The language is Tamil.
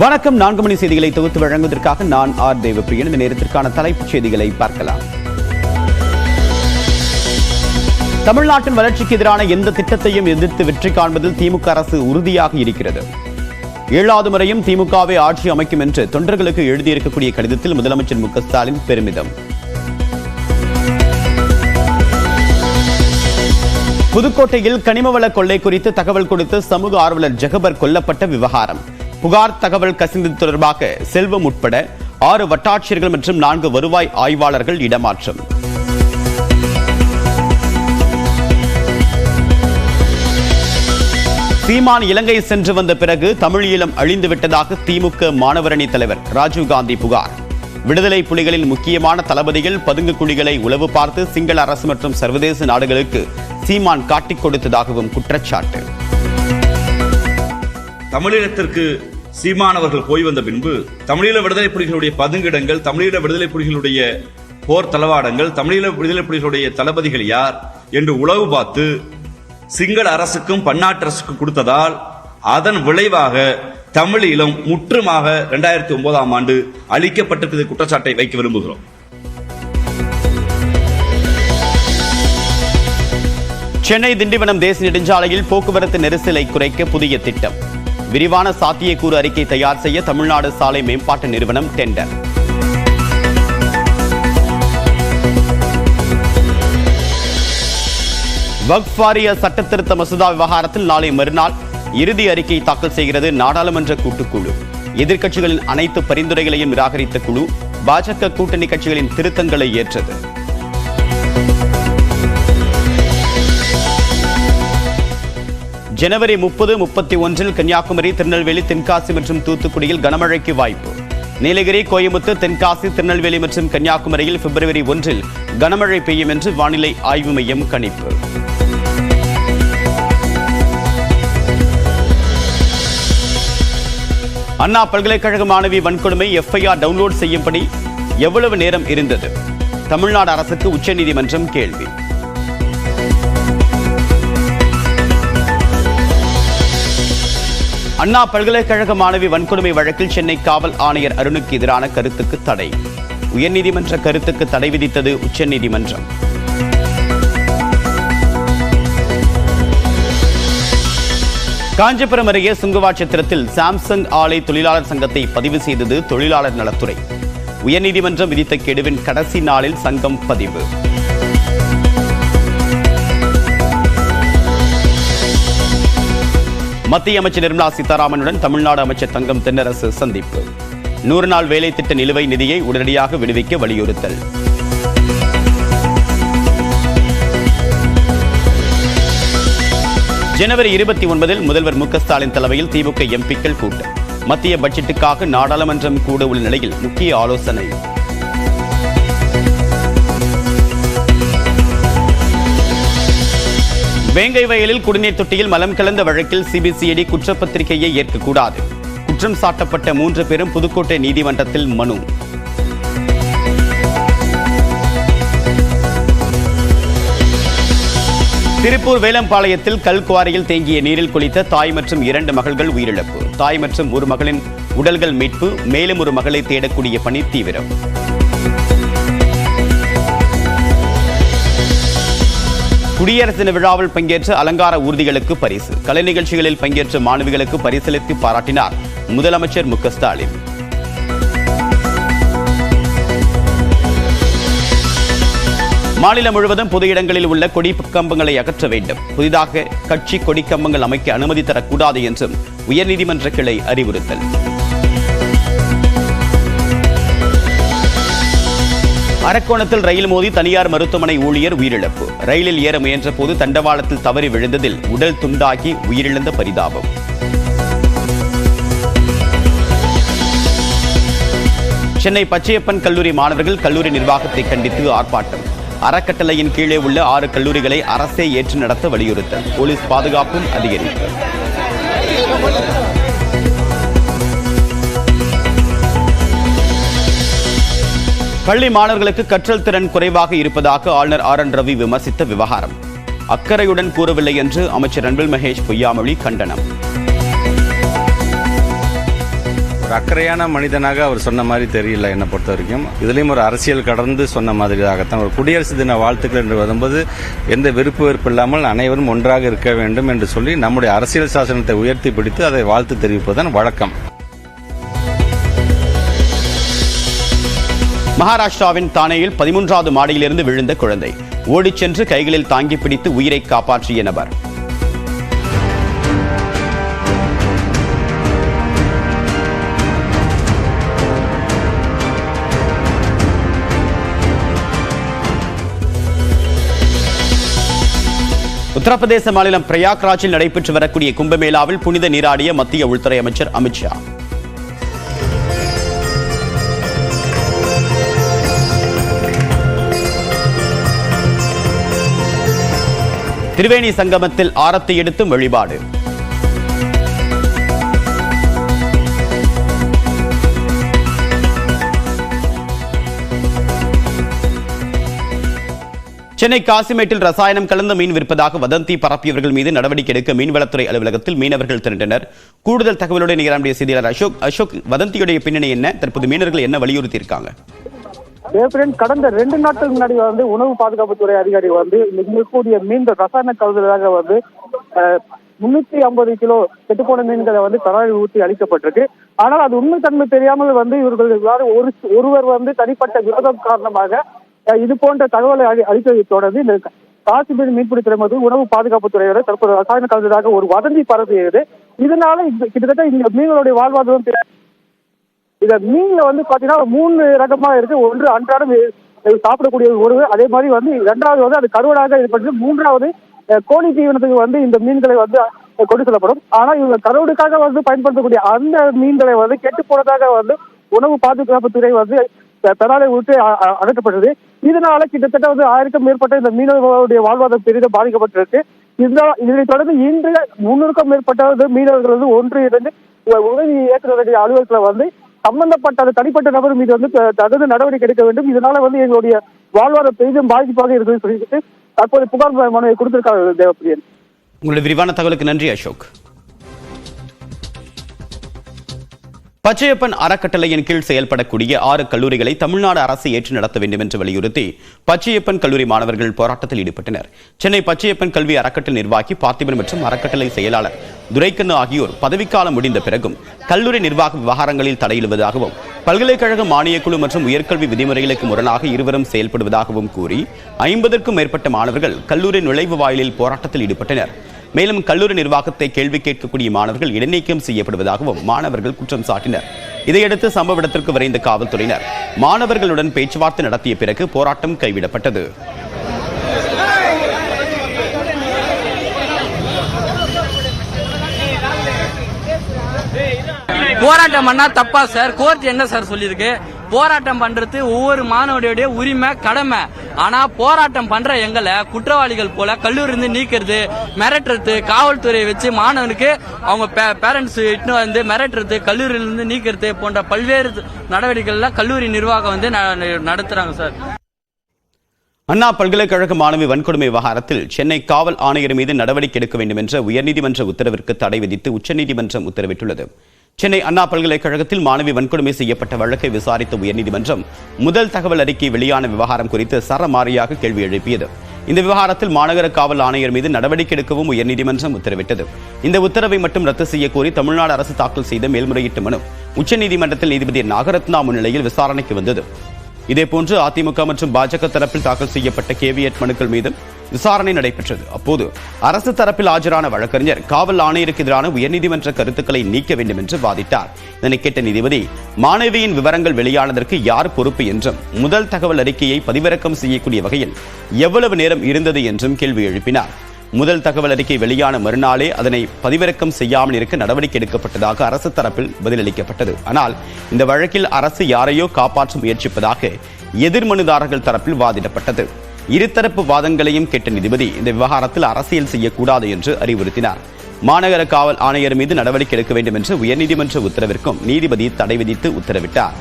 வணக்கம். 4 மணி செய்திகளை தொகுத்து வழங்குவதற்காக நான் ஆர் தேவப்பிரியன். இந்த நேரத்திற்கான தலைப்புச் செய்திகளை பார்க்கலாம். தமிழ்நாட்டின் வளர்ச்சிக்கு எதிரான எந்த திட்டத்தையும் எதிர்த்து வெற்றி காண்பதில் திமுக அரசு உறுதியாக இருக்கிறது. 7வது முறையும் திமுகவை ஆட்சி அமைக்கும் என்று தொண்டர்களுக்கு எழுதியிருக்கக்கூடிய கடிதத்தில் முதலமைச்சர் மு க ஸ்டாலின் பெருமிதம். புதுக்கோட்டையில் கனிமவள கொள்ளை குறித்து தகவல் கொடுத்து சமூக ஆர்வலர் ஜெகபர் கொல்லப்பட்ட விவகாரம். புகார் தகவல் கசிந்தது தொடர்பாக செல்வம் உட்பட 6 வட்டாட்சியர்கள் மற்றும் 4 வருவாய் ஆய்வாளர்கள் இடமாற்றம். சீமான் இலங்கை சென்று வந்த பிறகு தமிழ் ஈழம் அழிந்துவிட்டதாக திமுக மாணவரணி தலைவர் ராஜீவ்காந்தி புகார். விடுதலை புலிகளின் முக்கியமான தளபதிகள் பதுங்கு குழிகளை உளவு பார்த்து சிங்கள அரசு மற்றும் சர்வதேச நாடுகளுக்கு சீமான் காட்டிக் கொடுத்ததாகவும் குற்றச்சாட்டு. தமிழீழத்திற்கு சீமானவர்கள் போய் வந்த பின்பு தமிழீழ விடுதலை புலிகளுடைய பதுங்கிடங்கள், தமிழீழ விடுதலை புலிகளுடைய போர் தளவாடங்கள், தமிழீழ விடுதலை புலிகளுடைய தளபதிகள் யார் என்று உளவு பார்த்து சிங்கள அரசுக்கும் பன்னாட்டு அரசுக்கும் கொடுத்ததால் அதன் விளைவாக தமிழீழம் முற்றுமாக 2009ஆம் ஆண்டு அளிக்கப்பட்டிருக்கிற குற்றச்சாட்டை வைக்க விரும்புகிறோம். சென்னை திண்டிவனம் தேசிய நெடுஞ்சாலையில் போக்குவரத்து நெரிசலை குறைக்க புதிய திட்டம். விரிவான சாத்தியக்கூறு அறிக்கை தயார் செய்ய தமிழ்நாடு சாலை மேம்பாட்டு நிறுவனம் டெண்டர். வக்ஃப் வாரிய சட்டத்திருத்த மசோதா விவகாரத்தில் நாளை மறுநாள் இறுதி அறிக்கை தாக்கல் செய்கிறது நாடாளுமன்ற கூட்டுக்குழு. எதிர்க்கட்சிகளின் அனைத்து பரிந்துரைகளையும் நிராகரித்த குழு பாஜக கூட்டணி கட்சிகளின் திருத்தங்களை ஏற்றது. ஜனவரி 30, 31 கன்னியாகுமரி, திருநெல்வேலி, தென்காசி மற்றும் தூத்துக்குடியில் கனமழைக்கு வாய்ப்பு. நீலகிரி, கோயம்புத்தூர், தென்காசி, திருநெல்வேலி மற்றும் கன்னியாகுமரியில் பிப்ரவரி 1 கனமழை பெய்யும் என்று வானிலை ஆய்வு மையம் கணிப்பு. அண்ணா பல்கலைக்கழக மாணவி வன்கொடுமை எஃப்ஐஆர் டவுன்லோட் செய்யும்படி எவ்வளவு நேரம் இருந்தது? தமிழ்நாடு அரசுக்கு உச்சநீதிமன்றம் கேள்வி. அண்ணா பல்கலைக்கழக மாணவி வன்கொடுமை வழக்கில் சென்னை காவல் ஆணையர் அருணுக்கு எதிரான கருத்துக்கு தடை. உயர்நீதிமன்ற கருத்துக்கு தடை விதித்தது உச்சநீதிமன்றம். காஞ்சிபுரம் அருகே சுங்குவாட்சத்திரத்தில் சாம்சங் ஆலை தொழிலாளர் சங்கத்தை பதிவு செய்தது தொழிலாளர் நலத்துறை. உயர்நீதிமன்றம் விதித்த கெடுவின் கடைசி நாளில் சங்கம் பதிவு. மத்திய அமைச்சர் நிர்மலா சீதாராமனுடன் தமிழ்நாடு அமைச்சர் தங்கம் தென்னரசு சந்திப்பு. 100 நாள் வேலை திட்ட நிலுவை நிதியை உடனடியாக விடுவிக்க வலியுறுத்தல். ஜனவரி 29 முதல்வர் மு க ஸ்டாலின் தலைமையில் திமுக எம்பிக்கள் கூட்டம். மத்திய பட்ஜெட்டுக்காக நாடாளுமன்றம் கூட உள்ள நிலையில் முக்கிய ஆலோசனை. வேங்கை வயலில் குடிநீர் தொட்டியில் மலம் கலந்த வழக்கில் சிபிசிஐடி குற்றப்பத்திரிகையை ஏற்கக்கூடாது. குற்றம் சாட்டப்பட்ட 3 பேரும் புதுக்கோட்டை நீதிமன்றத்தில் மனு. திருப்பூர் வேலம்பாளையத்தில் கல்குவாரியில் தேங்கிய நீரில் குளித்த தாய் மற்றும் 2 மகள்கள் உயிரிழப்பு. தாய் மற்றும் ஒரு மகளின் உடல்கள் மீட்பு. மேலும் ஒரு மகளை தேடக்கூடிய பணி தீவிரம். குடியரசு தின விழாவில் பங்கேற்ற அலங்கார ஊர்திகளுக்கு பரிசு. கலை நிகழ்ச்சிகளில் பங்கேற்ற மாணவிகளுக்கு பரிசளித்து பாராட்டினார் முதலமைச்சர் மு க ஸ்டாலின். மாநிலம் முழுவதும் பொது இடங்களில் உள்ள கொடி கம்பங்களை அகற்ற வேண்டும். புதிதாக கட்சி கொடி கம்பங்கள் அமைக்க அனுமதி தரக்கூடாது என்றும் உயர்நீதிமன்ற கிளை அறிவுறுத்தல். அரக்கோணத்தில் ரயில் மோதி தனியார் மருத்துவமனை ஊழியர் உயிரிழப்பு. ரயிலில் ஏற முயன்ற போது தண்டவாளத்தில் தவறி விழுந்ததில் உடல் துண்டாகி உயிரிழந்த பரிதாபம். சென்னை பச்சையப்பன் கல்லூரி மாணவர்கள் கல்லூரி நிர்வாகத்தை கண்டித்து ஆர்ப்பாட்டம். அறக்கட்டளையின் கீழே உள்ள 6 கல்லூரிகளை அரசே ஏற்று நடத்த வலியுறுத்தல். போலீஸ் பாதுகாப்பும் அதிகரிப்பு. பள்ளி மாணவர்களுக்கு கற்றல் திறன் குறைவாக இருப்பதாக ஆளுநர் ஆர்.என். ரவி விமர்சித்த விவகாரம். அக்கறையுடன் கூறவில்லை என்று அமைச்சர் அன்பில் மகேஷ் பொய்யாமொழி கண்டனம். ஒரு அக்கறையான மனிதனாக அவர் சொன்ன மாதிரி தெரியல என்னை பொறுத்த வரைக்கும். இதுலேயும் ஒரு அரசியல் கடந்து சொன்ன மாதிரியாகத்தான். ஒரு குடியரசு தின வாழ்த்துக்கள் என்று வரும்போது எந்த விருப்பு வெறுப்பு இல்லாமல் அனைவரும் ஒன்றாக இருக்க வேண்டும் என்று சொல்லி நம்முடைய அரசியல் சாசனத்தை உயர்த்தி பிடித்து அதை வாழ்த்து தெரிவிப்பதுதான் வழக்கம். மகாராஷ்டிராவின் தானேயில் 13வது மாடியிலிருந்து விழுந்த குழந்தை ஓடிச் சென்று கைகளில் தாங்கி பிடித்து உயிரை காப்பாற்றிய நபர். உத்தரப்பிரதேச மாநிலம் பிரயாக்ராஜில் நடைபெற்று வரக்கூடிய கும்பமேளாவில் புனித நீராடிய மத்திய உள்துறை அமைச்சர் அமித்ஷா. திரிவேணி சங்கமத்தில் ஆரத்தி எடுத்தும் வழிபாடு. சென்னை காசிமேட்டில் ரசாயனம் கலந்த மீன் விற்பதாக வதந்தி பரப்பியவர்கள் மீது நடவடிக்கை எடுக்க மீன்வளத்துறை அலுவலகத்தில் மீனவர்கள் திரண்டனர். கூடுதல் தகவலுடன் நிகழ்ச்சிய செய்தியாளர் அசோக், வதந்தியுடைய பின்னணி என்ன? தற்போது மீனவர்கள் என்ன வலியுறுத்தி இருக்காங்க? கடந்த 2 நாட்கள் முன்னாடி உணவு பாதுகாப்புத்துறை அதிகாரி இருக்கக்கூடிய மீன்கள் ரசாயன கலந்ததாக 350 கிலோ கெட்டுப்போன மீன்களை தராவில் ஊற்றி அளிக்கப்பட்டிருக்கு. ஆனால் அது உண்மை தன்மை தெரியாமல் இவர்கள் ஒருவர் தனிப்பட்ட விரோதம் காரணமாக இது போன்ற தகவலை அளித்ததை தொடர்ந்து இந்த காசிமேடு மீன்பிடி துறைமுக உணவு பாதுகாப்புத்துறையோட தற்போது ரசாயன கலந்ததாக ஒரு வதந்தி பரப்பியது. இதனால கிட்டத்தட்ட இந்த மீன்களுடைய வாழ்வாதாரம் இந்த மீன்ல பாத்தீங்கன்னா 3 ரகமா இருக்கு. ஒன்று அன்றாடம் சாப்பிடக்கூடிய ஒரு, அதே மாதிரி இரண்டாவது அது கருவடாக இது, மூன்றாவது கோழி தீவனத்துக்கு இந்த மீன்களை கொண்டு செல்லப்படும். ஆனா இவங்க கருவடுக்காக பயன்படுத்தக்கூடிய அந்த மீன்களை கெட்டு போனதாக உணவு பாதுகாப்புத்துறை தராலை ஊற்றி அகற்றப்பட்டது. இதனால கிட்டத்தட்ட 1000க்கும் மேற்பட்ட இந்த மீனவர்களுடைய வாழ்வாதாரம் பெரிதும் பாதிக்கப்பட்டிருக்கு. இதனை தொடர்ந்து இன்று 300க்கும் மேற்பட்ட மீனவர்கள் ஒன்று இருந்து உதவி இயக்குநருடைய அலுவலகத்துல சம்பந்தப்பட்ட தனிப்பட்ட நபர் மீது தகுந்த நடவடிக்கை எடுக்க வேண்டும். இதனால எங்களுடைய வாழ்வாதாரம் பெரிதும் பாதிப்பாக இருக்குன்னு சொல்லிட்டு தற்போது புகார் மனுவை கொடுத்திருக்காங்க. தேவப்பிரியன், உங்களுடைய விரிவான தகவலுக்கு நன்றி அசோக். பச்சையப்பன் அறக்கட்டளையின் கீழ் செயல்படக்கூடிய 6 கல்லூரிகளை தமிழ்நாடு அரசு ஏற்று நடத்த வேண்டும் என்று வலியுறுத்தி பச்சையப்பன் கல்லூரி மாணவர்கள் போராட்டத்தில் ஈடுபட்டனர். சென்னை பச்சையப்பன் கல்வி அறக்கட்டளை நிர்வாகி பார்த்திபன் மற்றும் அறக்கட்டளை செயலாளர் துரைக்கண்ணு ஆகியோர் பதவிக்காலம் முடிந்த பிறகும் கல்லூரி நிர்வாக விவகாரங்களில் தலையிடுவதாகவும் பல்கலைக்கழக மானியக்குழு மற்றும் உயர்கல்வி விதிமுறைகளுக்கு முரணாக இருவரும் செயல்படுவதாகவும் கூறி 50க்கும் மேற்பட்ட மாணவர்கள் கல்லூரி நுழைவு வாயிலில் போராட்டத்தில் ஈடுபட்டனர். மேலும் கல்லூரி நிர்வாகத்தை கேள்வி கேட்கக்கூடிய மாணவர்கள் இடைநீக்கம் செய்யப்படுவதாகவும் மாணவர்கள் குற்றம் சாட்டினர். இதையடுத்து சம்பவ இடத்திற்கு விரைந்த காவல்துறையினர் மாணவர்களுடன் பேச்சுவார்த்தை நடத்திய பிறகு போராட்டம் கைவிடப்பட்டது. போராட்டம் பண்ணா தப்பா சார்? கோர்ட் என்ன சார் சொல்லியிருக்கு? போராட்டம் பண்றது ஒவ்வொரு மாணவனுடைய உரிமை, கடமை. ஆனா போராட்டம் பண்ற எங்களை குற்றவாளிகள் போல கல்லூரி இருந்து நீக்கிறது, மிரட்டுறது, காவல்துறையை வச்சு மாணவனுக்கு அவங்க பேரண்ட்ஸ் இட்டு மிரட்டுறது, கல்லூரியிலிருந்து நீக்கிறது போன்ற பல்வேறு நடவடிக்கைகள்லாம் கல்லூரி நிர்வாகம் நடத்துறாங்க சார். அண்ணா பல்கலைக்கழக மாணவி வன்கொடுமை விவகாரத்தில் சென்னை காவல் ஆணையர் மீது நடவடிக்கை எடுக்க வேண்டும் என்ற உயர்நீதிமன்ற உத்தரவிற்கு தடை விதித்து உச்சநீதிமன்றம் உத்தரவிட்டுள்ளது. சென்னை அண்ணா பல்கலைக்கழகத்தில் மாணவி வன்கொடுமை செய்யப்பட்ட வழக்கை விசாரித்த உயர்நீதிமன்றம் முதல் தகவல் அறிக்கை வெளியான விவகாரம் குறித்து சரமாரியாக கேள்வி எழுப்பியது. இந்த விவகாரத்தில் மாநகர காவல் ஆணையர் மீது நடவடிக்கை எடுக்கவும் உயர்நீதிமன்றம் உத்தரவிட்டது. இந்த உத்தரவை மட்டும் ரத்து செய்யக்கோரி தமிழ்நாடு அரசு தாக்கல் செய்த மேல்முறையீட்டு மனு உச்சநீதிமன்றத்தில் நீதிபதி நாகரத்னா முன்னிலையில் விசாரணைக்கு வந்தது. இதேபோன்று அதிமுக மற்றும் பாஜக தரப்பில் தாக்கல் செய்யப்பட்ட கேவியட் மனுக்கள் மீது விசாரணை நடைபெற்றது. அப்போது அரசு தரப்பில் ஆஜரான வழக்கறிஞர் காவல் ஆணையருக்கு எதிரான உயர்நீதிமன்ற கருத்துக்களை நீக்க வேண்டும் என்று வாதிட்டார். இதனை கேட்ட நீதிபதி மாணவியின் விவரங்கள் வெளியானதற்கு யார் பொறுப்பு என்றும் முதல் தகவல் அறிக்கையை பதிவிறக்கம் செய்யக்கூடிய வகையில் எவ்வளவு நேரம் இருந்தது என்றும் கேள்வி எழுப்பினார். முதல் தகவல் அறிக்கை வெளியான மறுநாளே அதனை பதிவிறக்கம் செய்யாமல் இருக்க நடவடிக்கை எடுக்கப்பட்டதாக அரசு தரப்பில் பதிலளிக்கப்பட்டது. ஆனால் இந்த வழக்கில் அரசு யாரையோ காப்பாற்ற முயற்சிப்பதாக எதிர்மனுதாரர்கள் தரப்பில் வாதிடப்பட்டது. இருதரப்பு வாதங்களையும் கேட்ட நீதிபதி இந்த விவகாரத்தில் அரசியல் செய்யக்கூடாது என்று அறிவுறுத்தினார். மாநகர காவல் ஆணையர் மீது நடவடிக்கை எடுக்க வேண்டும் என்று உயர்நீதிமன்ற உத்தரவிற்கும் நீதிபதி தடை விதித்து உத்தரவிட்டார்.